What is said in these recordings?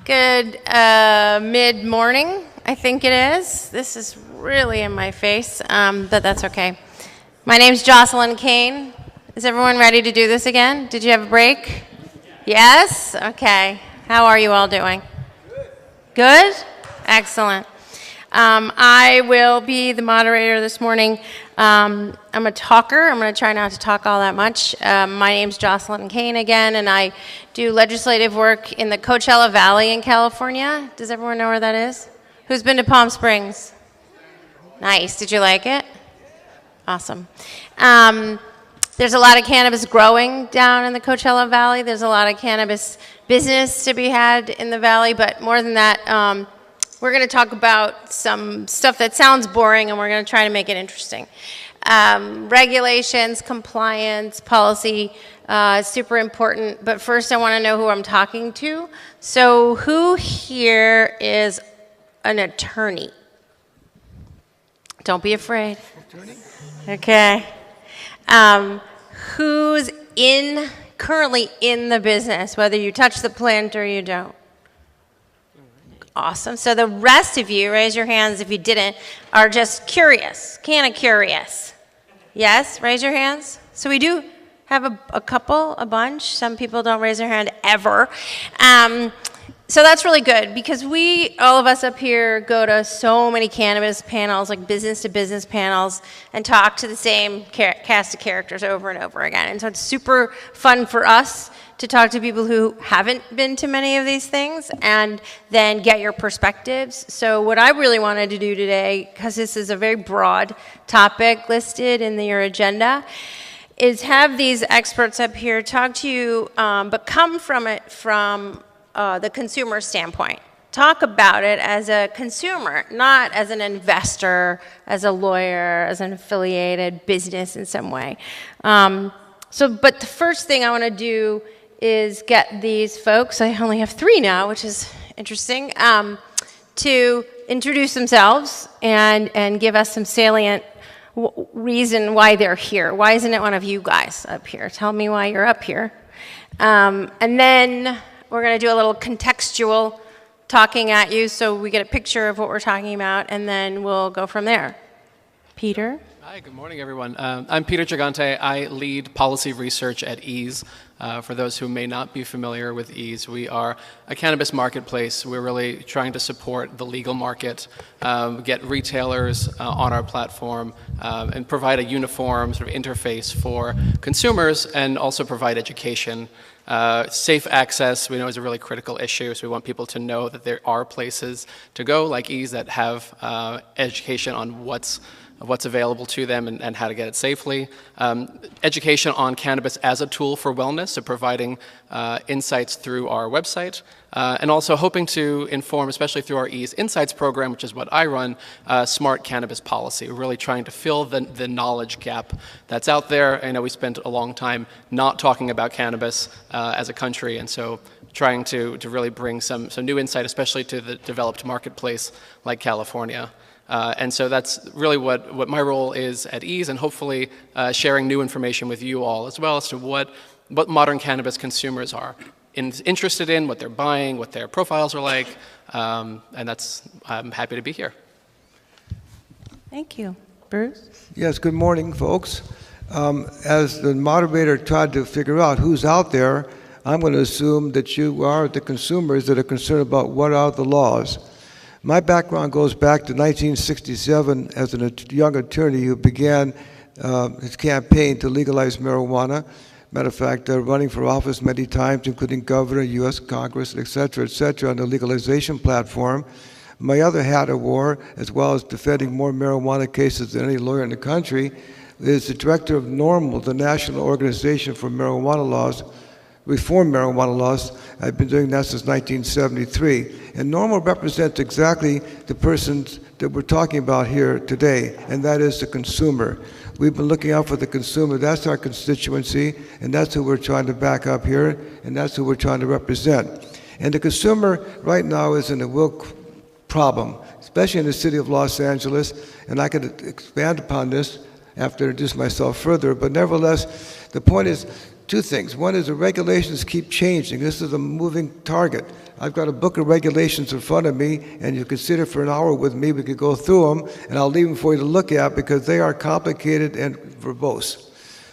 Good mid-morning, I think it is. This is really in my face, but that's okay. My name's Jocelyn Kane. Is everyone ready to do this again? Did you have a break? Yes? Okay. How are you all doing? Good? Excellent. I will be the moderator this morning. I'm a talker. I'm going to try not to talk all that much. My name's Jocelyn Kane again, and I do legislative work in the Coachella Valley in California. Does everyone know where that is? Who's been to Palm Springs? Nice. Did you like it? Awesome. There's a lot of cannabis growing down in the Coachella Valley. There's a lot of cannabis business to be had in the valley, but more than that, we're going to talk about some stuff that sounds boring, and we're going to try to make it interesting. Regulations, compliance, policy, super important. But first, I want to know who I'm talking to. So who here is an attorney? Don't be afraid. Attorney? Okay. Who's currently in the business, whether you touch the plant or you don't? Awesome. So the rest of you, raise your hands if you didn't, are just curious, kind of curious. Yes? Raise your hands. So we do have a bunch. Some people don't raise their hand ever. So that's really good because all of us up here go to so many cannabis panels, like business-to-business panels, and talk to the same cast of characters over and over again. And so it's super fun for us to talk to people who haven't been to many of these things and then get your perspectives. So what I really wanted to do today, because this is a very broad topic listed in your agenda, is have these experts up here talk to you, but come from it from the consumer standpoint. Talk about it as a consumer, not as an investor, as a lawyer, as an affiliated business in some way. But the first thing I want to do is get these folks, I only have 3 now, which is interesting, to introduce themselves and give us some salient reason why they're here. Why isn't it one of you guys up here? Tell me why you're up here. And then we're going to do a little contextual talking at you so we get a picture of what we're talking about, and then we'll go from there. Peter? Hi, good morning, everyone. I'm Peter Gigante. I lead policy research at EASE. For those who may not be familiar with EASE, we are a cannabis marketplace. We're really trying to support the legal market, get retailers on our platform, and provide a uniform sort of interface for consumers, and also provide education. Safe access, we know, is a really critical issue, so we want people to know that there are places to go, like EASE, that have education on what's available to them and how to get it safely. Education on cannabis as a tool for wellness, so providing insights through our website, and also hoping to inform, especially through our EASE Insights program, which is what I run, smart cannabis policy. We're really trying to fill the knowledge gap that's out there. I know we spent a long time not talking about cannabis as a country, and so trying to really bring some new insight, especially to the developed marketplace like California. And so that's really what my role is at EASE, and hopefully sharing new information with you all as well as to what modern cannabis consumers are interested in, what they're buying, what their profiles are like, and I'm happy to be here. Thank you. Bruce? Yes, good morning, folks. As the moderator tried to figure out who's out there, I'm going to assume that you are the consumers that are concerned about what are the laws. My background goes back to 1967 as a young attorney who began his campaign to legalize marijuana. Matter of fact, running for office many times, including governor, U.S. Congress, et cetera, on the legalization platform. My other hat I wore, as well as defending more marijuana cases than any lawyer in the country, is the director of NORML, the National Organization for Marijuana Laws, Reform Marijuana Laws. I've been doing that since 1973. And NORML represents exactly the persons that we're talking about here today, and that is the consumer. We've been looking out for the consumer. That's our constituency, and that's who we're trying to back up here, and that's who we're trying to represent. And the consumer right now is in a real problem, especially in the city of Los Angeles, and I could expand upon this after I introduce myself further, but nevertheless, the point is two things. One is the regulations keep changing. This is a moving target. I've got a book of regulations in front of me, and you can sit here for an hour with me. We could go through them, and I'll leave them for you to look at because they are complicated and verbose.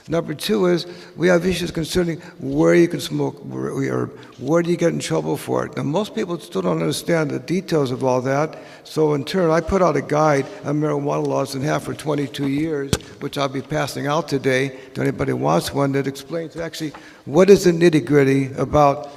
Number two is we have issues concerning where you can smoke, where do you get in trouble for it. Now, most people still don't understand the details of all that. So in turn, I put out a guide on marijuana laws and have for 22 years, which I'll be passing out today to anybody who wants one, that explains actually what is the nitty-gritty about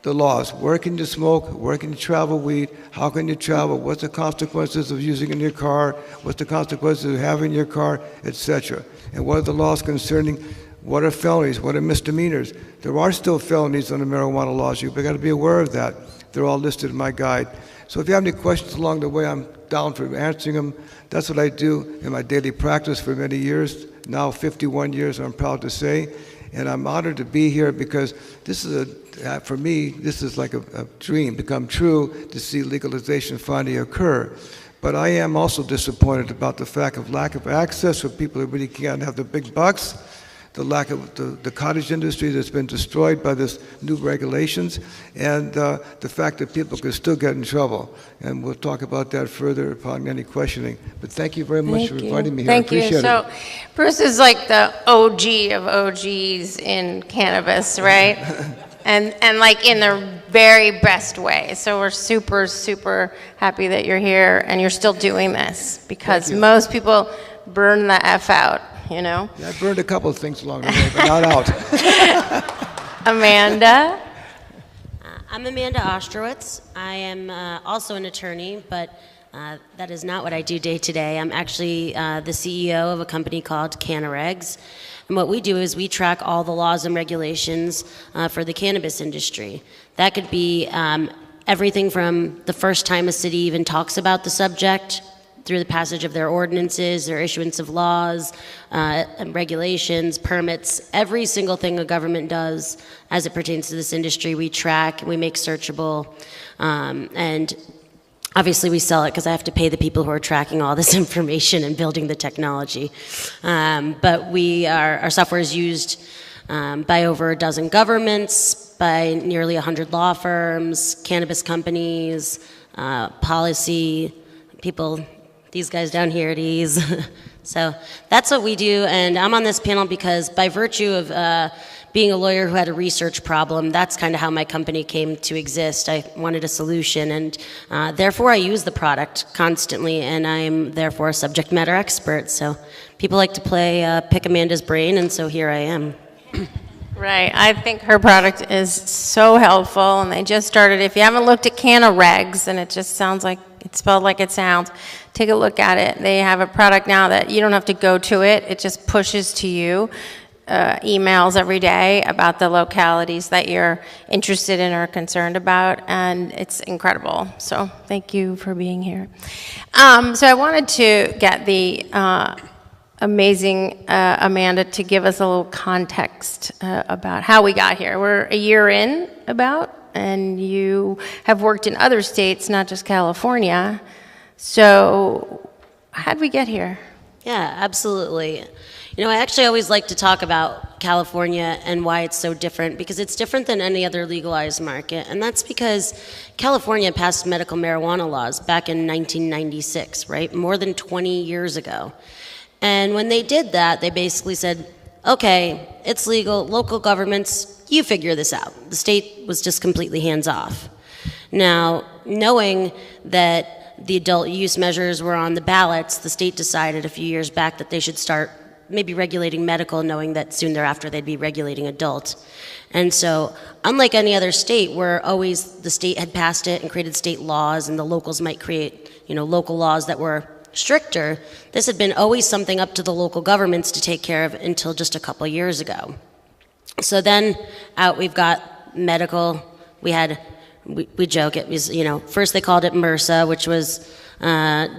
the laws. Where can you smoke? Where can you travel weed? How can you travel? What's the consequences of using it in your car? What's the consequences of having your car, etc.? And what are the laws concerning what are felonies? What are misdemeanors? There are still felonies under marijuana laws. You've got to be aware of that. They're all listed in my guide. So if you have any questions along the way, I'm down for answering them. That's what I do in my daily practice for many years, now 51 years, I'm proud to say. And I'm honored to be here because this is for me, this is like a dream become true to see legalization finally occur. But I am also disappointed about the fact of lack of access for people who really can't have the big bucks, the lack of the cottage industry that's been destroyed by this new regulations, and the fact that people can still get in trouble. And we'll talk about that further upon any questioning. But thank you very much for inviting me here. Thank I appreciate you. So, Bruce is like the OG of OGs in cannabis, right? and like in the very best way. So we're super, super happy that you're here and you're still doing this because most people burn the F out, you know? Yeah, I burned a couple of things along the way, but not out. Amanda? I'm Amanda Ostrowitz. I am also an attorney, but that is not what I do day to day. I'm actually the CEO of a company called Cannabis. And what we do is we track all the laws and regulations for the cannabis industry. That could be everything from the first time a city even talks about the subject, through the passage of their ordinances, their issuance of laws, regulations, permits, every single thing a government does as it pertains to this industry, we track, we make searchable, and obviously we sell it because I have to pay the people who are tracking all this information and building the technology. But our software is used by over a dozen governments, by nearly 100 law firms, cannabis companies, policy people, these guys down here at ease. So that's what we do, and I'm on this panel because by virtue of being a lawyer who had a research problem, that's kind of how my company came to exist. I wanted a solution, and therefore I use the product constantly, and I'm therefore a subject matter expert. So people like to play pick Amanda's brain, and so here I am. Right. I think her product is so helpful, and they just started. If you haven't looked at Cannaregs, and it just sounds like it's spelled like it sounds, take a look at it. They have a product now that you don't have to go to it. It just pushes to you emails every day about the localities that you're interested in or concerned about, and it's incredible. So thank you for being here. So I wanted to get the amazing Amanda to give us a little context about how we got here. We're a year in about, and you have worked in other states, not just California. So how did we get here? Yeah, absolutely. You know, I actually always like to talk about California and why it's so different, because it's different than any other legalized market. And that's because California passed medical marijuana laws back in 1996, right? More than 20 years ago. And when they did that, they basically said, okay, it's legal, local governments, you figure this out. The state was just completely hands off. Now, knowing that the adult use measures were on the ballots, the state decided a few years back that they should start maybe regulating medical, knowing that soon thereafter they'd be regulating adult. And so, unlike any other state where always the state had passed it and created state laws and the locals might create, local laws that were stricter, this had been always something up to the local governments to take care of until just a couple years ago. So then out we've got medical. We joke, it was, first they called it MRSA, which was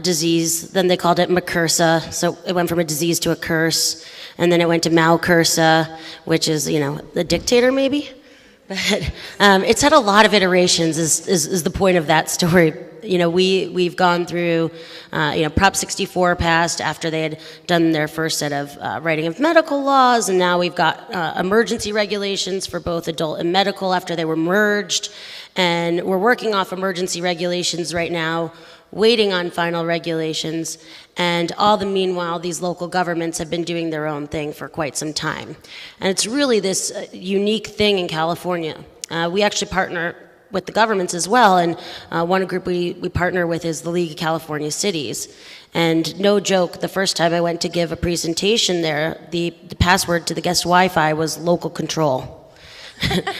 disease, then they called it McCursa, so it went from a disease to a curse, and then it went to Malcursa, which is, the dictator maybe? But it's had a lot of iterations is the point of that story, we've gone through, Prop 64 passed after they had done their first set of writing of medical laws, and now we've got emergency regulations for both adult and medical after they were merged, and we're working off emergency regulations right now, waiting on final regulations, and all the meanwhile, these local governments have been doing their own thing for quite some time. And it's really this unique thing in California. We actually partner with the governments as well, and one group we partner with is the League of California Cities. And no joke, the first time I went to give a presentation there, the password to the guest Wi-Fi was local control.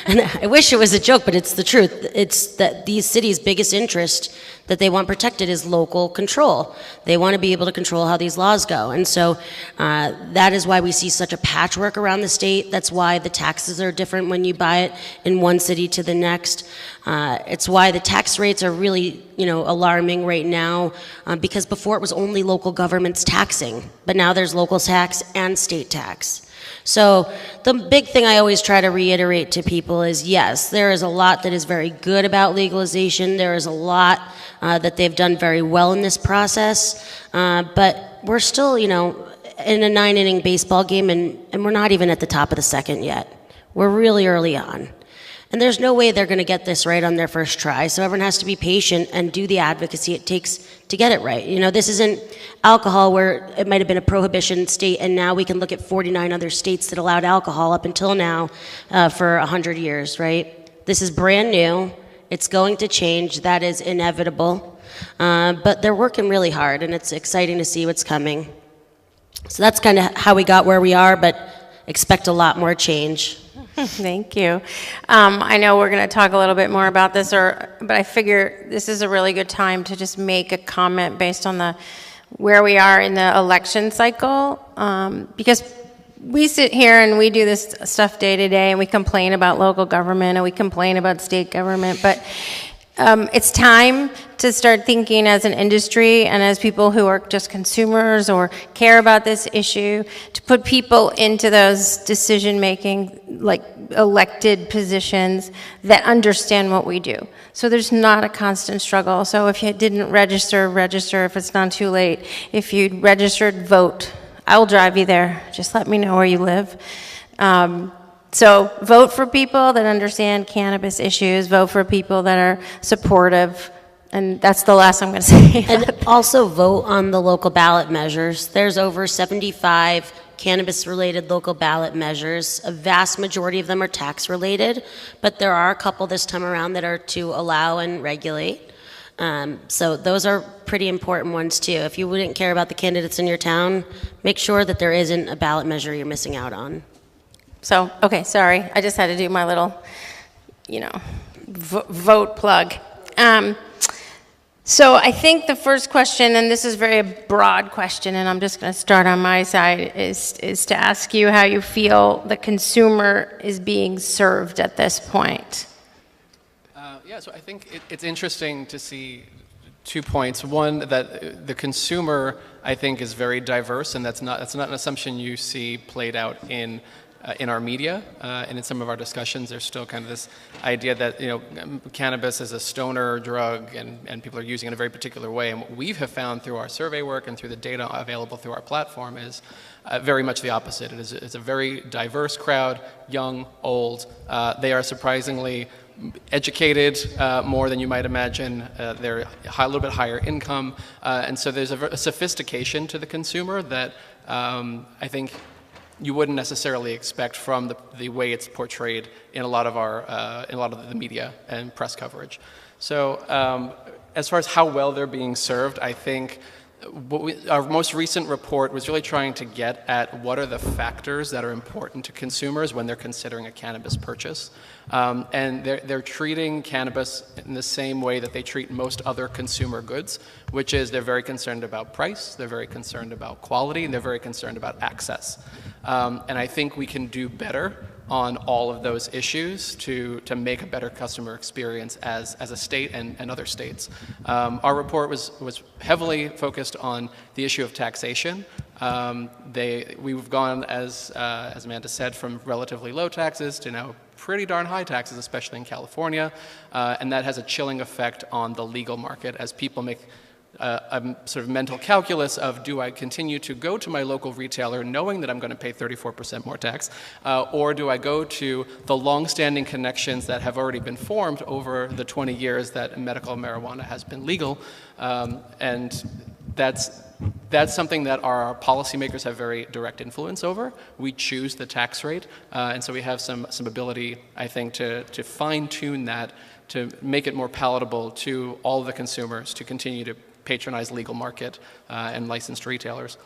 And I wish it was a joke, but it's the truth. It's that these cities' biggest interest that they want protected is local control. They want to be able to control how these laws go. And so that is why we see such a patchwork around the state. That's why the taxes are different when you buy it in one city to the next. It's why the tax rates are really, alarming right now, because before it was only local governments taxing, but now there's local tax and state tax. So the big thing I always try to reiterate to people is, yes, there is a lot that is very good about legalization. There is a lot that they've done very well in this process. But we're still, in a 9-inning baseball game, and we're not even at the top of the second yet. We're really early on. And there's no way they're going to get this right on their first try. So everyone has to be patient and do the advocacy it takes to get it right. This isn't alcohol where it might have been a prohibition state, and now we can look at 49 other states that allowed alcohol up until now for 100 years, right? This is brand new. It's going to change. That is inevitable. But they're working really hard, and it's exciting to see what's coming. So that's kind of how we got where we are, but expect a lot more change. Thank you. I know we're going to talk a little bit more about this, but I figure this is a really good time to just make a comment based on where we are in the election cycle, because we sit here and we do this stuff day to day, and we complain about local government and we complain about state government, but it's time to start thinking as an industry and as people who are just consumers or care about this issue, to put people into those decision-making, like elected positions that understand what we do. So there's not a constant struggle. So if you didn't register, register if it's not too late. If you registered, vote. I will drive you there. Just let me know where you live. So vote for people that understand cannabis issues, vote for people that are supportive, and that's the last I'm going to say. And also vote on the local ballot measures. There's over 75 cannabis-related local ballot measures. A vast majority of them are tax-related, but there are a couple this time around that are to allow and regulate. So those are pretty important ones too. If you wouldn't care about the candidates in your town, make sure that there isn't a ballot measure you're missing out on. So, okay, sorry. I just had to do my little, vote plug. So I think the first question, and this is a very broad question, and I'm just going to start on my side, is to ask you how you feel the consumer is being served at this point. So I think it's interesting to see 2 points. One, that the consumer, I think, is very diverse, and that's not an assumption you see played out in our media and in some of our discussions. There's still kind of this idea that cannabis is a stoner drug and people are using it in a very particular way. And what we have found through our survey work and through the data available through our platform is very much the opposite. It's a very diverse crowd, young, old. They are surprisingly educated more than you might imagine. They're a little bit higher income. And so there's a sophistication to the consumer that I think you wouldn't necessarily expect from the way it's portrayed in a lot of the media and press coverage. So as far as how well they're being served, I think our most recent report was really trying to get at what are the factors that are important to consumers when they're considering a cannabis purchase. And they're treating cannabis in the same way that they treat most other consumer goods, which is they're very concerned about price, they're very concerned about quality, and they're very concerned about access. And I think we can do better on all of those issues to make a better customer experience as a state and other states. Our report was heavily focused on the issue of taxation. We've gone, as Amanda said, from relatively low taxes to now pretty darn high taxes, especially in California, and that has a chilling effect on the legal market as people make a sort of mental calculus of, do I continue to go to my local retailer knowing that I'm going to pay 34% more tax, or do I go to the long-standing connections that have already been formed over the 20 years that medical marijuana has been legal? And that's something that our policymakers have very direct influence over. We choose the tax rate, and so we have some ability, I think, to fine-tune that, to make it more palatable to all the consumers to continue to patronize legal market and licensed retailers.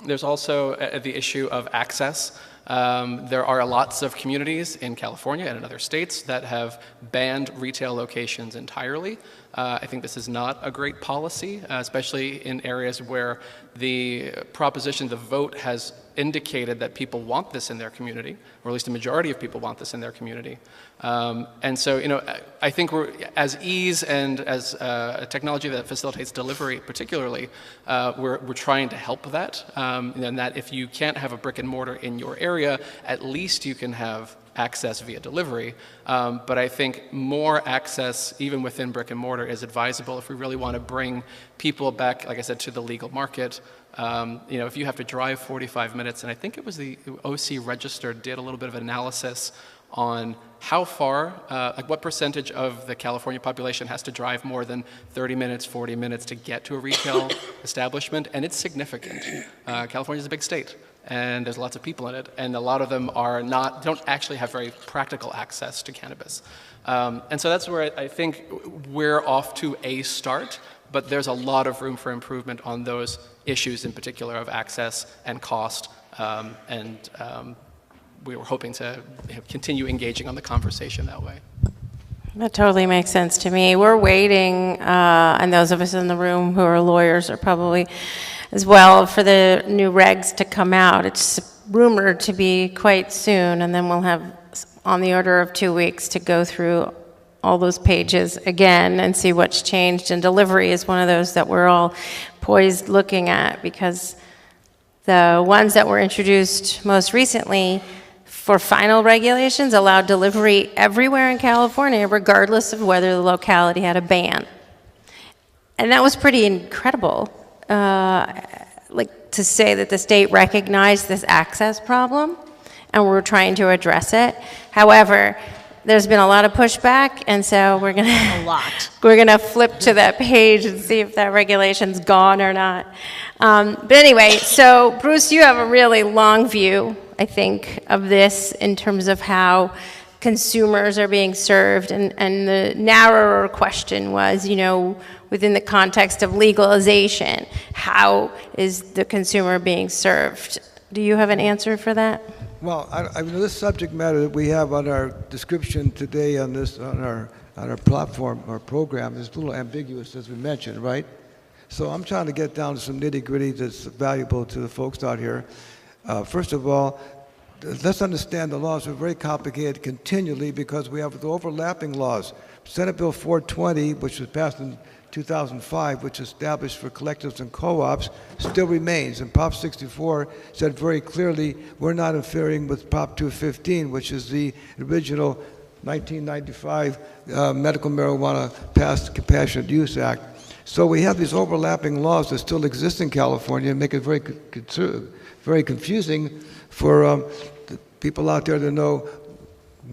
There's also the issue of access. There are lots of communities in California and in other states that have banned retail locations entirely. I think this is not a great policy, especially in areas where the proposition, the vote has indicated that people want this in their community, or at least a majority of people want this in their community. And so, I think as ease and as a technology that facilitates delivery particularly, we're trying to help that, and that if you can't have a brick and mortar in your area, at least you can have access via delivery. But I think more access, even within brick and mortar, is advisable if we really want to bring people back, like I said, to the legal market. If you have to drive 45 minutes, and I think it was the OC Register did a little bit of analysis on how far, like what percentage of the California population has to drive more than 30 minutes, 40 minutes to get to a retail establishment, and it's significant. California's a big state, and there's lots of people in it, and a lot of them don't actually have very practical access to cannabis. And so that's where I think we're off to a start, but there's a lot of room for improvement on those issues in particular of access and cost, and we were hoping to continue engaging on the conversation that way. That totally makes sense to me. We're waiting, and those of us in the room who are lawyers are probably as well, for the new regs to come out. It's rumored to be quite soon, and then we'll have on the order of 2 weeks to go through all those pages again and see what's changed. And delivery is one of those that we're all poised looking at, because the ones that were introduced most recently for final regulations allowed delivery everywhere in California, regardless of whether the locality had a ban. And that was pretty incredible, like to say that the state recognized this access problem and we're trying to address it. However, there's been a lot of pushback, and so we're gonna flip to that page and see if that regulation's gone or not. But anyway, so Bruce, you have a really long view, I think, of this in terms of how consumers are being served, and the narrower question was, within the context of legalization, how is the consumer being served? Do you have an answer for that? Well, I mean, this subject matter that we have on our description today on our platform, our program, is a little ambiguous, as we mentioned, right? So I'm trying to get down to some nitty-gritty that's valuable to the folks out here. First of all, let's understand the laws are very complicated continually because we have the overlapping laws. Senate Bill 420, which was passed in 2005, which established for collectives and co-ops, still remains. And Prop 64 said very clearly, we're not interfering with Prop 215, which is the original 1995 medical marijuana passed Compassionate Use Act. So we have these overlapping laws that still exist in California and make it very confusing for the people out there to know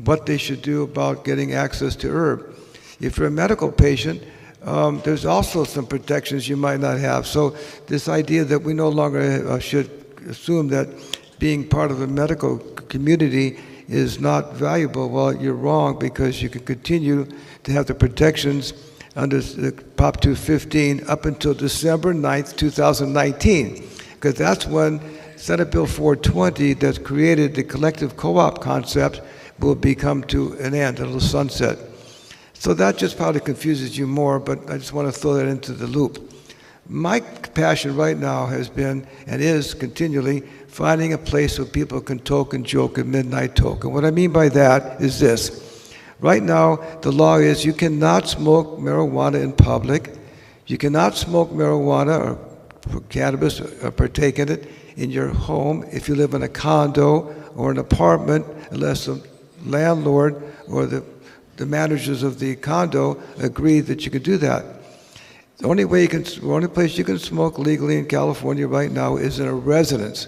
what they should do about getting access to herb. If you're a medical patient, there's also some protections you might not have. So this idea that we no longer should assume that being part of the medical community is not valuable, well, you're wrong, because you can continue to have the protections under the Prop 215 up until December 9th, 2019, because that's when Senate Bill 420 that created the collective co-op concept will become to an end, it'll sunset. So that just probably confuses you more, but I just want to throw that into the loop. My passion right now has been, and is continually, finding a place where people can toke and joke at midnight toke. And what I mean by that is this. Right now, the law is you cannot smoke marijuana in public. You cannot smoke marijuana or cannabis or partake in it in your home if you live in a condo or an apartment, unless landlord or the managers of the condo agree that you can do that. The only place you can smoke legally in California right now is in a residence.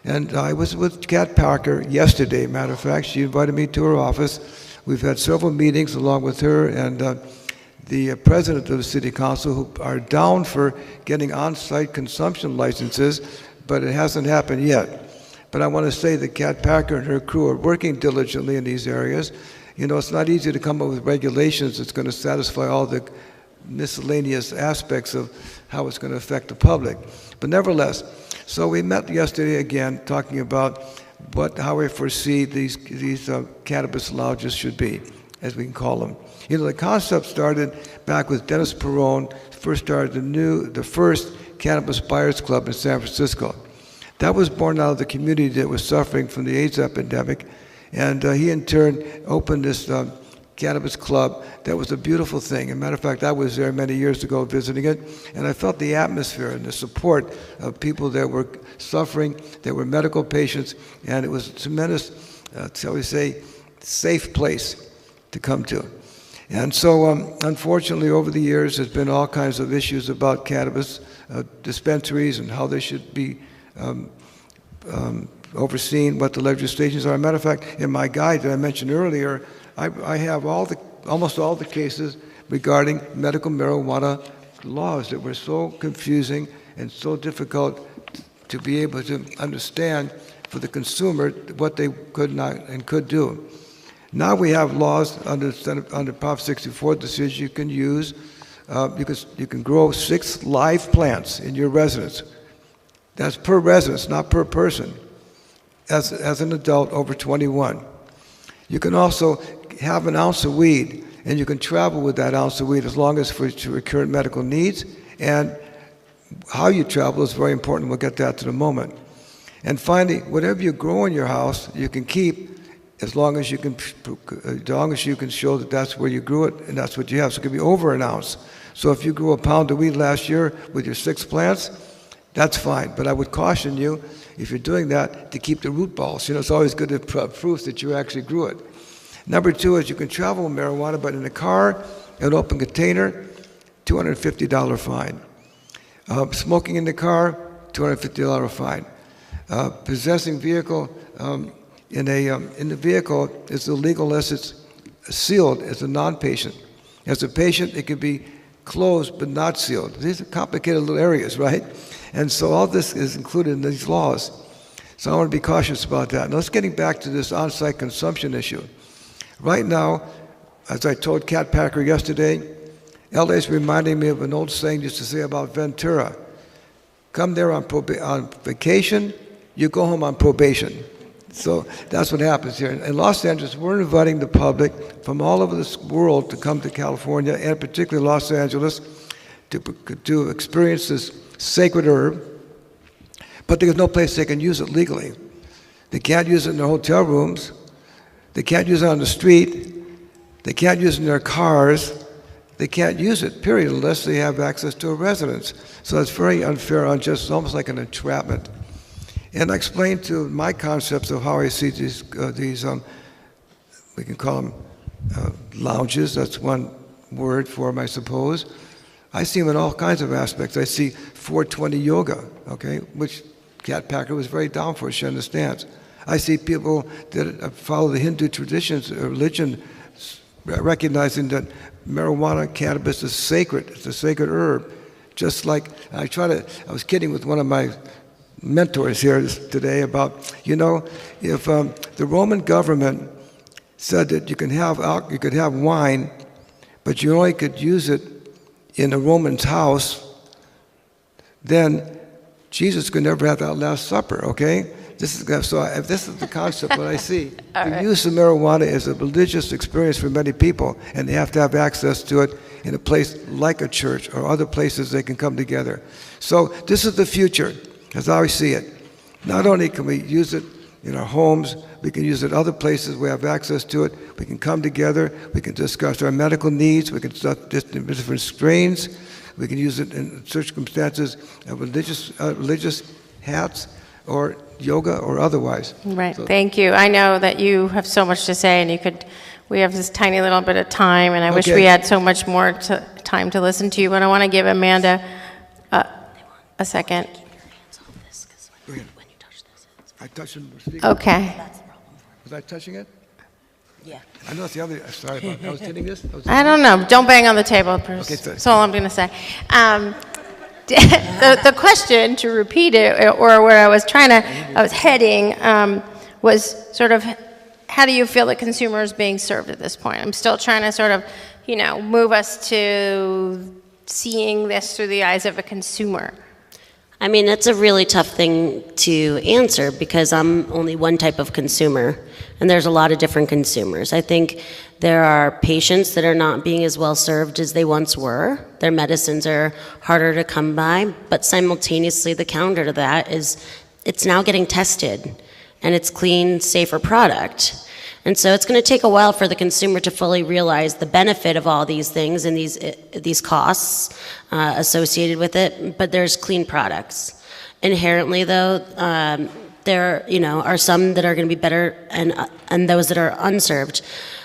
And I was with Kat Parker yesterday, matter of fact. She invited me to her office. We've had several meetings along with her and the president of the city council, who are down for getting on-site consumption licenses, but it hasn't happened yet. But I want to say that Kat Parker and her crew are working diligently in these areas. You know, it's not easy to come up with regulations that's going to satisfy all the miscellaneous aspects of how it's going to affect the public. But nevertheless, so we met yesterday again talking about how we foresee these cannabis lounges should be, as we can call them. You know, the concept started back with Dennis Perone, first started the first Cannabis Buyers Club in San Francisco. That was born out of the community that was suffering from the AIDS epidemic, and he in turn opened this cannabis club. That was a beautiful thing. As a matter of fact, I was there many years ago visiting it, and I felt the atmosphere and the support of people that were suffering, that were medical patients, and it was a tremendous, shall we say, safe place to come to. And so, unfortunately, over the years, there's been all kinds of issues about cannabis dispensaries and how they should be overseen, what the legislations are. As a matter of fact, in my guide that I mentioned earlier, I have almost all the cases regarding medical marijuana laws that were so confusing and so difficult to be able to understand for the consumer what they could not and could do. Now we have laws under Prop 64 that says you can use, you can grow 6 live plants in your residence. That's per residence, not per person, as an adult over 21. You can also have an ounce of weed, and you can travel with that ounce of weed as long as for your current medical needs. And how you travel is very important. We'll get that to the moment. And finally, whatever you grow in your house, you can keep as long as you can show that that's where you grew it and that's what you have. So it could be over an ounce. So if you grew a pound of weed last year with your 6 plants, that's fine. But I would caution you, if you're doing that, to keep the root balls. You know, it's always good to proof that you actually grew it. Number 2 is you can travel with marijuana, but in a car, an open container, $250 fine. Smoking in the car, $250 fine. Possessing vehicle in the vehicle is illegal unless it's sealed as a non-patient. As a patient, it could be closed but not sealed. These are complicated little areas, right? And so all this is included in these laws. So I want to be cautious about that. Now let's getting back to this on-site consumption issue. Right now, as I told Kat Packer yesterday, LA is reminding me of an old saying used to say about Ventura. Come there on vacation, you go home on probation. So that's what happens here. In Los Angeles, we're inviting the public from all over this world to come to California, and particularly Los Angeles, to experience this sacred herb, but there's no place they can use it legally. They can't use it in their hotel rooms. They can't use it on the street. They can't use it in their cars. They can't use it, period, unless they have access to a residence. So it's very unfair, unjust. It's almost like an entrapment. And I explained to my concepts of how I see these we can call them lounges. That's one word for them, I suppose. I see them in all kinds of aspects. I see 420 yoga, okay, which Kat Packer was very down for, she understands. I see people that follow the Hindu traditions, religion, recognizing that marijuana, cannabis is sacred. It's a sacred herb. Just like, I was kidding with one of my mentors here today about, you know, if the Roman government said that you could have wine, but you only could use it in a Roman's house, then Jesus could never have that Last Supper, okay? This is the concept, what I see. The use of marijuana is a religious experience for many people, and they have to have access to it in a place like a church or other places they can come together. So this is the future, as I see it. Not only can we use it in our homes, we can use it other places we have access to it. We can come together, we can discuss our medical needs, we can stuff different strains, we can use it in circumstances of religious hats, or yoga or otherwise. Right. So- Thank you. I know that you have so much to say, and we have this tiny little bit of time, and I wish Okay. we had so much more time to listen to you, but I want to give Amanda a second. Go ahead. I touched the speaker. Okay. Was I touching it? Yeah. I know it's the other. Sorry about that. I was hitting this. I don't know. Don't bang on the table. Okay, That's all I'm going to say. The question, to repeat it, or where I was heading, was sort of, how do you feel the consumer is being served at this point? I'm still trying to sort of, move us to seeing this through the eyes of a consumer. I mean, that's a really tough thing to answer because I'm only one type of consumer, and there's a lot of different consumers. I think there are patients that are not being as well served as they once were. Their medicines are harder to come by, but simultaneously the counter to that is it's now getting tested, and it's clean, safer product. And so it's going to take a while for the consumer to fully realize the benefit of all these things and these costs associated with it, but there's clean products. Inherently, though, there are some that are going to be better and those that are unserved.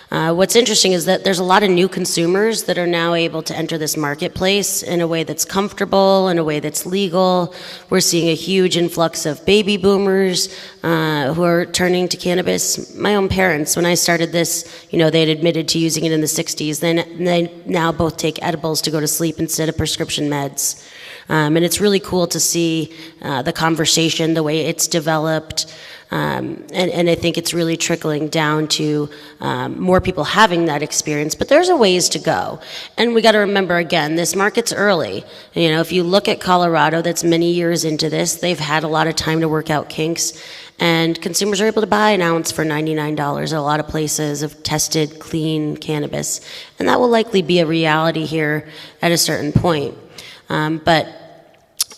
What's interesting is that there's a lot of new consumers that are now able to enter this marketplace in a way that's comfortable, in a way that's legal. We're seeing a huge influx of baby boomers who are turning to cannabis. My own parents, when I started this, they had admitted to using it in the 60s. They now both take edibles to go to sleep instead of prescription meds. And it's really cool to see the conversation, the way it's developed. And I think it's really trickling down to more people having that experience, but there's a ways to go. And we got to remember, again, this market's early. If you look at Colorado, that's many years into this, they've had a lot of time to work out kinks, and consumers are able to buy an ounce for $99 at a lot of places of tested, clean cannabis. And that will likely be a reality here at a certain point. But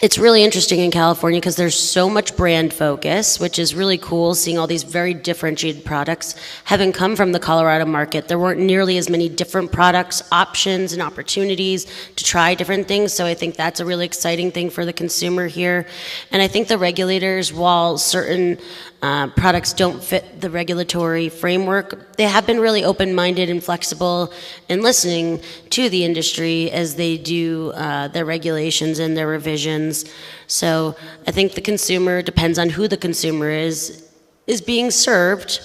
it's really interesting in California because there's so much brand focus, which is really cool, seeing all these very differentiated products. Having come from the Colorado market, there weren't nearly as many different products, options, and opportunities to try different things, so I think that's a really exciting thing for the consumer here. And I think the regulators, while certain products don't fit the regulatory framework, they have been really open-minded and flexible in listening to the industry as they do their regulations and their revisions. So I think the consumer, depends on who the consumer is being served,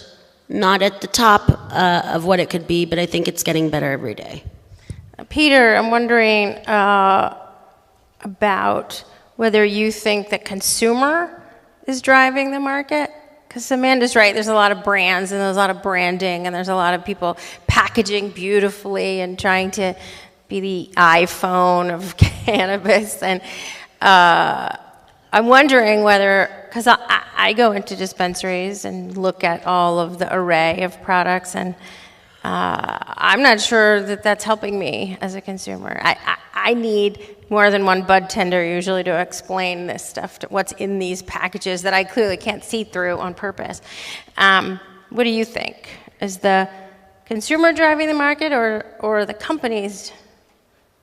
not at the top of what it could be, but I think it's getting better every day. Peter, I'm wondering about whether you think the consumer is driving the market. Because Amanda's right, there's a lot of brands and there's a lot of branding and there's a lot of people packaging beautifully and trying to be the iPhone of cannabis. And I'm wondering whether, because I go into dispensaries and look at all of the array of products, and I'm not sure that that's helping me as a consumer. I need more than one bud tender usually to explain this stuff, what's in these packages that I clearly can't see through on purpose. What do you think? Is the consumer driving the market or the companies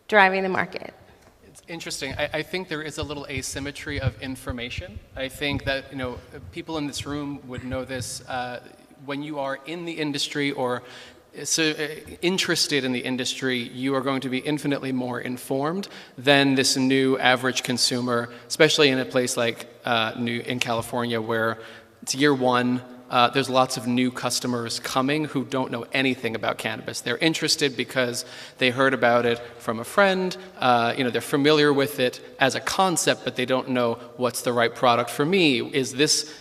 driving the market? It's interesting. I think there is a little asymmetry of information. I think that people in this room would know this. When you are in the industry or interested in the industry, you are going to be infinitely more informed than this new average consumer, especially in a place like in California where it's year one. There's lots of new customers coming who don't know anything about cannabis. They're interested because they heard about it from a friend. They're familiar with it as a concept, but they don't know what's the right product for me. Is this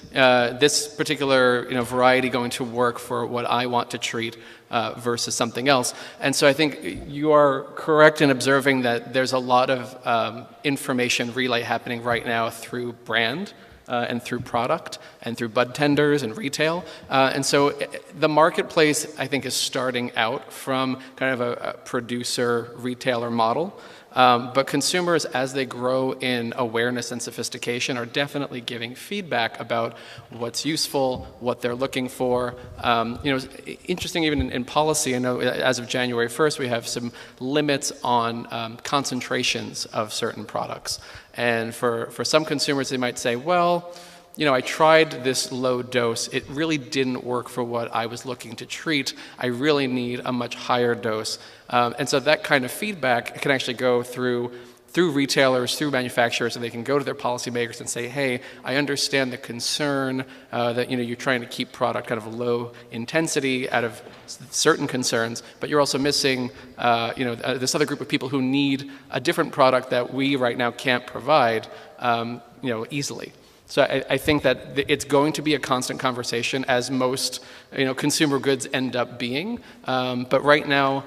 particular variety going to work for what I want to treat versus something else? And so I think you are correct in observing that there's a lot of information relay happening right now through brand. And through product and through bud tenders and retail. And so the marketplace, I think, is starting out from kind of a producer retailer model. But consumers, as they grow in awareness and sophistication, are definitely giving feedback about what's useful, what they're looking for. It's interesting even in policy. I know as of January 1st, we have some limits on concentrations of certain products. And for some consumers, they might say, well, I tried this low dose. It really didn't work for what I was looking to treat. I really need a much higher dose. And so that kind of feedback can actually go through retailers, through manufacturers, and they can go to their policymakers and say, hey, I understand the concern that you're trying to keep product kind of low intensity out of certain concerns, but you're also missing this other group of people who need a different product that we right now can't provide easily. So I think that it's going to be a constant conversation, as most consumer goods end up being. But right now,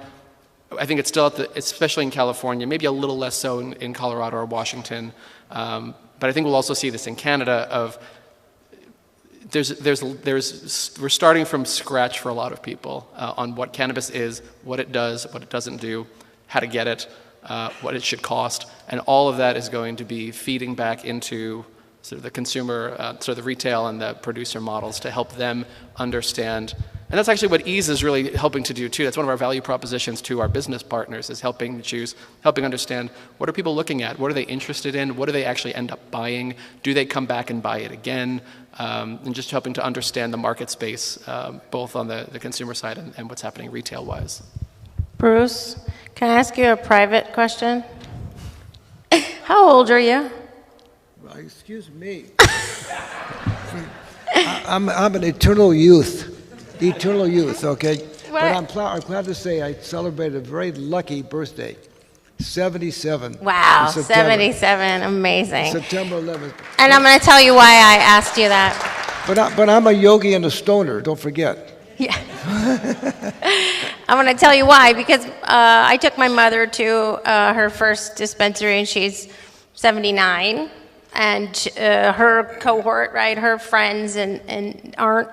I think it's still especially in California, maybe a little less so in Colorado or Washington. But I think we'll also see this in Canada. We're starting from scratch for a lot of people on what cannabis is, what it does, what it doesn't do, how to get it, what it should cost, and all of that is going to be feeding back into sort of the consumer, sort of the retail and the producer models to help them understand. And that's actually what Ease is really helping to do too. That's one of our value propositions to our business partners, is helping understand what are people looking at, what are they interested in, what do they actually end up buying, do they come back and buy it again, and just helping to understand the market space, both on the consumer side and what's happening retail-wise. Bruce, can I ask you a private question? How old are you? Excuse me. I'm an eternal youth, okay? What? But I'm glad to say I celebrated a very lucky birthday, 77. Wow, in September. 77, amazing. September 11th. And I'm going to tell you why I asked you that. But I'm a yogi and a stoner, don't forget. Yeah. I'm going to tell you why, because I took my mother to her first dispensary, and she's 79. And her cohort, right, her friends and aren't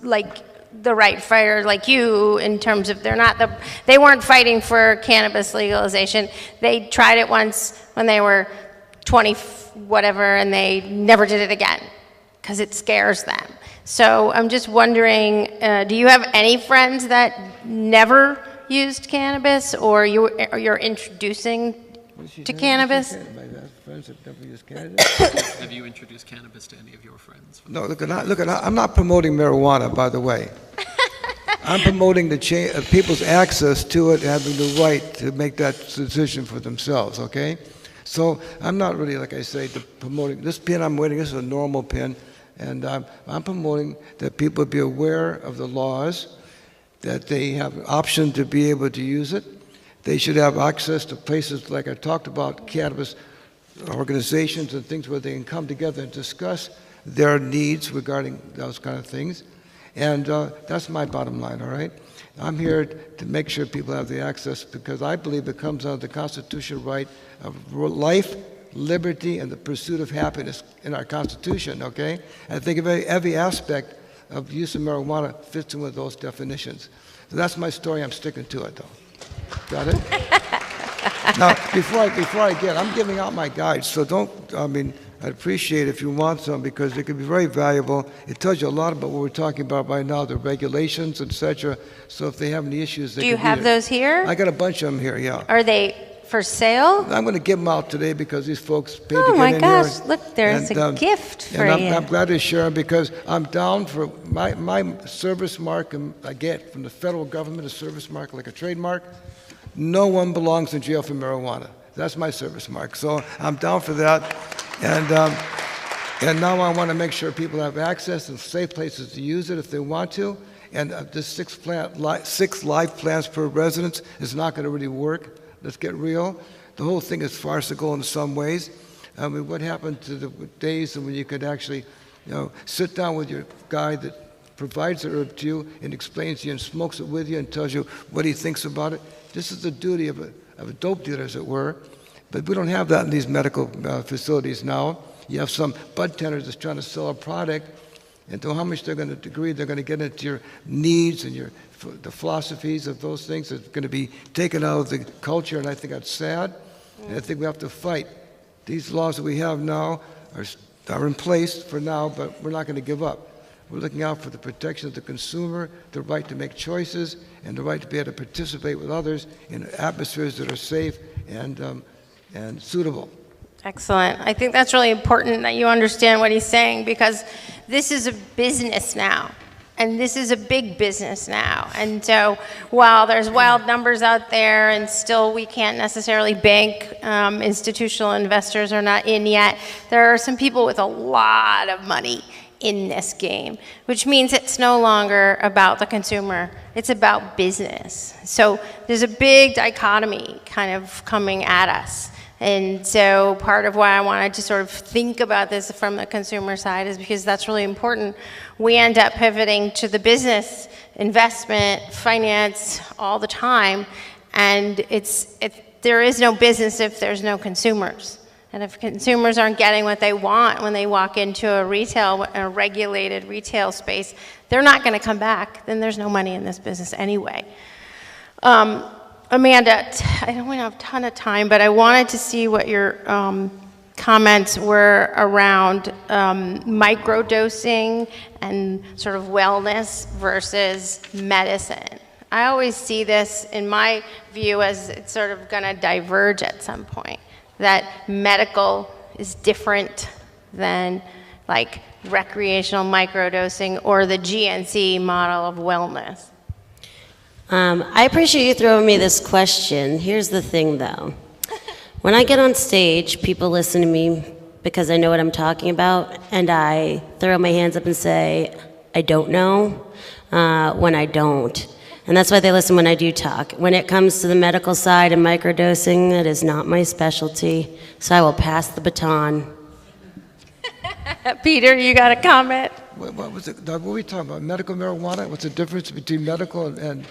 like the right fighter like you in terms of they weren't fighting for cannabis legalization. They tried it once when they were 20 whatever, and they never did it again because it scares them. So I'm just wondering, do you have any friends that never used cannabis, or you're introducing to cannabis? Friends that never use cannabis. Have you introduced cannabis to any of your friends? No, look at I'm not promoting marijuana, by the way. I'm promoting people's access to it, having the right to make that decision for themselves, okay? So I'm not really, like I say, promoting this pin I'm wearing. This is a normal pin, and I'm promoting that people be aware of the laws, that they have an option to be able to use it. They should have access to places like I talked about, cannabis organizations and things where they can come together and discuss their needs regarding those kind of things. And that's my bottom line, all right? I'm here to make sure people have the access, because I believe it comes out of the constitutional right of life, liberty, and the pursuit of happiness in our Constitution, okay? I think every aspect of use of marijuana fits in with those definitions. So that's my story. I'm sticking to it, though. Got it? Now, before I get, I'm giving out my guides, so I'd appreciate it if you want some, because it could be very valuable. It tells you a lot about what we're talking about right now, the regulations, etc. So if they have any issues, they can Do you have those here? I got a bunch of them here, yeah. Are they for sale? I'm going to give them out today because these folks paid to Oh get my in gosh, here. look, there's a gift for and you. I'm glad to share them, because I'm down for my service mark I get from the federal government, a service mark like a trademark. No one belongs in jail for marijuana. That's my service mark. So I'm down for that. And now I want to make sure people have access and safe places to use it if they want to. And this 6 live plants per residence is not going to really work. Let's get real. The whole thing is farcical in some ways. I mean, what happened to the days when you could actually, sit down with your guy that provides the herb to you and explains to you and smokes it with you and tells you what he thinks about it? This is the duty of a dope dealer, as it were. But we don't have that in these medical facilities now. You have some bud tenders that's trying to sell a product, and to how much they're going to get into your needs and the philosophies of those things. It's going to be taken out of the culture, and I think that's sad. And I think we have to fight. These laws that we have now are in place for now, but we're not going to give up. We're looking out for the protection of the consumer, the right to make choices, and the right to be able to participate with others in atmospheres that are safe and suitable. Excellent. I think that's really important that you understand what he's saying, because this is a business now. And this is a big business now. And so while there's wild numbers out there and still we can't necessarily bank, institutional investors are not in yet, there are some people with a lot of money in this game, which means it's no longer about the consumer, it's about business. So there's a big dichotomy kind of coming at us. And so part of why I wanted to sort of think about this from the consumer side is because that's really important. We end up pivoting to the business, investment, finance all the time, and there is no business if there's no consumers. And if consumers aren't getting what they want when they walk into a regulated retail space, they're not going to come back. Then there's no money in this business anyway. Amanda, I don't have a ton of time, but I wanted to see what your comments were around microdosing and sort of wellness versus medicine. I always see this, in my view, as it's sort of going to diverge at some point, that medical is different than like recreational microdosing or the GNC model of wellness. I appreciate you throwing me this question. Here's the thing, though. When I get on stage, people listen to me because I know what I'm talking about, and I throw my hands up and say, I don't know, when I don't. And that's why they listen when I do talk. When it comes to the medical side and microdosing, that is not my specialty, so I will pass the baton. Peter, you got a comment? What was it, Doug? What were we talking about? Medical marijuana? What's the difference between medical and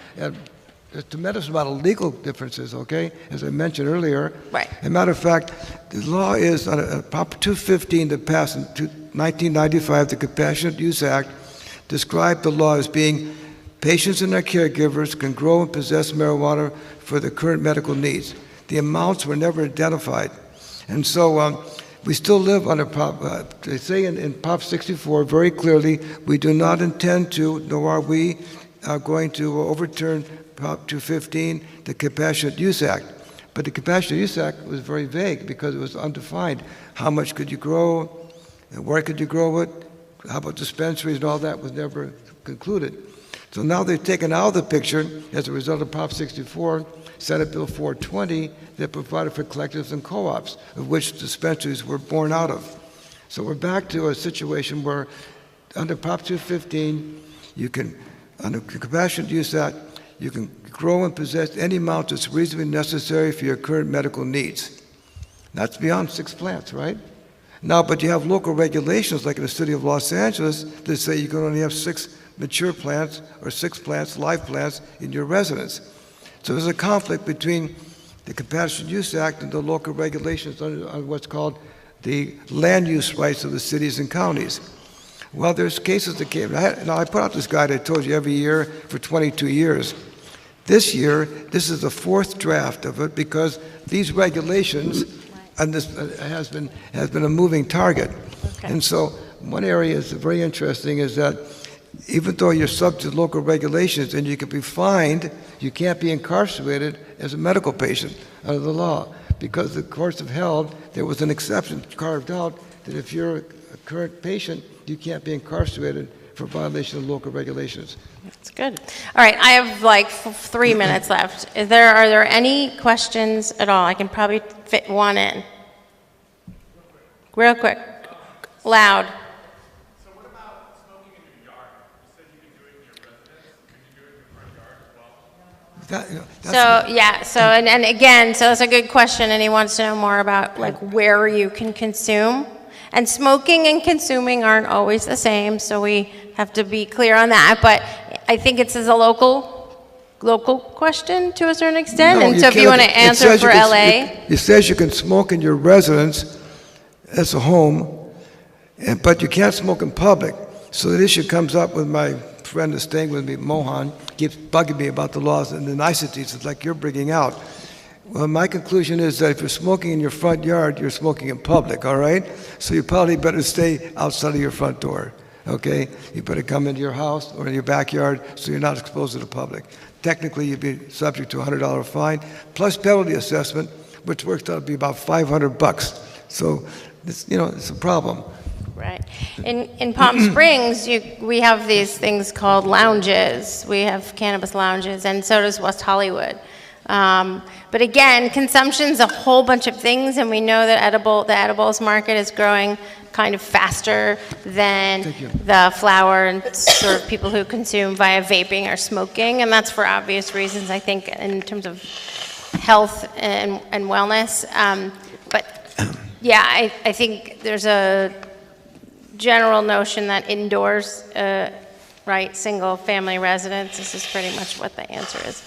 to medicine about legal differences, okay? As I mentioned earlier. Right. As a matter of fact, the law is on Prop 215 that passed in 1995, the Compassionate Use Act, described the law as being patients and their caregivers can grow and possess marijuana for their current medical needs. The amounts were never identified. And so we still live under they say in Prop 64 very clearly, we do not intend to, nor are we going to overturn Prop 215, the Compassionate Use Act. But the Compassionate Use Act was very vague because it was undefined. How much could you grow? And where could you grow it? How about dispensaries? And all that was never concluded. So now they've taken out of the picture, as a result of Prop 64, Senate Bill 420, that provided for collectives and co-ops, of which dispensaries were born out of. So we're back to a situation where under Prop 215, you can, under the Compassionate Use Act, you can grow and possess any amount that's reasonably necessary for your current medical needs. That's beyond 6 plants, right? Now, but you have local regulations, like in the city of Los Angeles, that say you can only have 6 mature plants or 6 plants, live plants, in your residence. So there's a conflict between the Compassionate Use Act and the local regulations on what's called the land use rights of the cities and counties. Well, there's cases that came. I put out this guide I told you every year for 22 years. This year, this is the 4th draft of it because these regulations, and this has been a moving target. Okay. And so one area is very interesting is that even though you're subject to local regulations and you can be fined, you can't be incarcerated as a medical patient under the law, because the courts have held there was an exception carved out that if you're a current patient, you can't be incarcerated for violation of local regulations. That's good. All right, I have like 3 minutes left. Are there any questions at all? I can probably fit one in. Real quick. Loud. So what about smoking in your yard? You said you can do it in your residence. Can you do it in your front yard as well? And again, so that's a good question, and he wants to know more about like where you can consume. And smoking and consuming aren't always the same, so we have to be clear on that. But I think it's as a local question to a certain extent. No, and so if you want to answer for LA. It says you can smoke in your residence as a home, but you can't smoke in public. So the issue comes up with my friend that's staying with me, Mohan, keeps bugging me about the laws and the niceties it's like you're bringing out. Well, my conclusion is that if you're smoking in your front yard, you're smoking in public, all right? So you probably better stay outside of your front door, okay? You better come into your house or in your backyard so you're not exposed to the public. Technically, you'd be subject to a $100 fine, plus penalty assessment, which works out to be about $500 So, it's a problem. Right. In Palm Springs, we have these things called lounges. We have cannabis lounges, and so does West Hollywood. But again, consumption's a whole bunch of things, and we know that the edibles market is growing kind of faster than the flower and sort of people who consume via vaping or smoking, and that's for obvious reasons, I think, in terms of health and wellness. But yeah, I think there's a general notion that indoors, right, single family residence, this is pretty much what the answer is.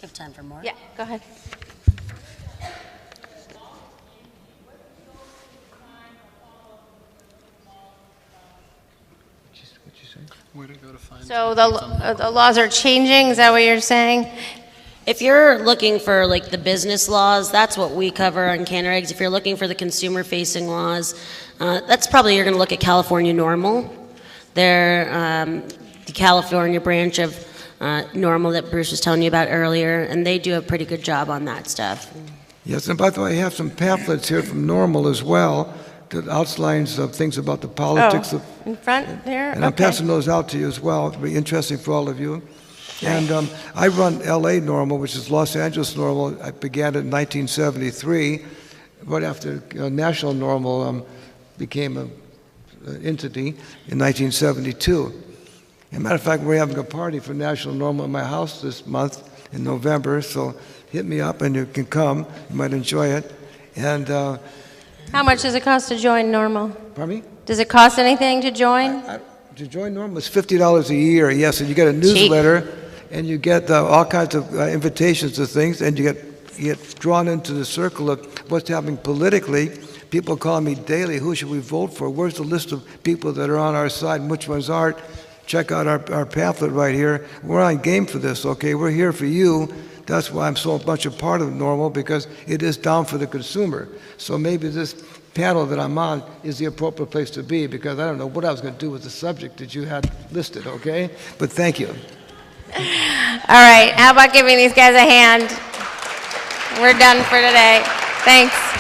You have time for more? Yeah, go ahead. Where to go to find So the laws are changing, is that what you're saying? If you're looking for like the business laws, that's what we cover on Cannabis. If you're looking for the consumer-facing laws, that's probably you're going to look at California Normal. They're the California branch of Normal that Bruce was telling you about earlier, and they do a pretty good job on that stuff. Yes, and by the way, I have some pamphlets here from Normal as well that outlines things about the politics of... in front there? And I'm passing those out to you as well. It'll be interesting for all of you. And I run LA Normal, which is Los Angeles Normal. I began it in 1973, right after National Normal became an entity in 1972. As a matter of fact, we're having a party for National Normal at my house this month in November, so hit me up and you can come. You might enjoy it. And how much does it cost to join Normal? pardon me? Does it cost anything to join? To join Normal, it's $50 a year, yes, and you get a newsletter, and you get all kinds of invitations to things, and you get drawn into the circle of what's happening politically. People call me daily, who should we vote for? Where's the list of people that are on our side and which ones aren't? Check out our pamphlet right here. We're on game for this, okay? We're here for you. That's why I'm so much a part of Normal, because it is down for the consumer. So maybe this panel that I'm on is the appropriate place to be, because I don't know what I was going to do with the subject that you had listed, okay? But thank you. All right, how about giving these guys a hand? We're done for today. Thanks.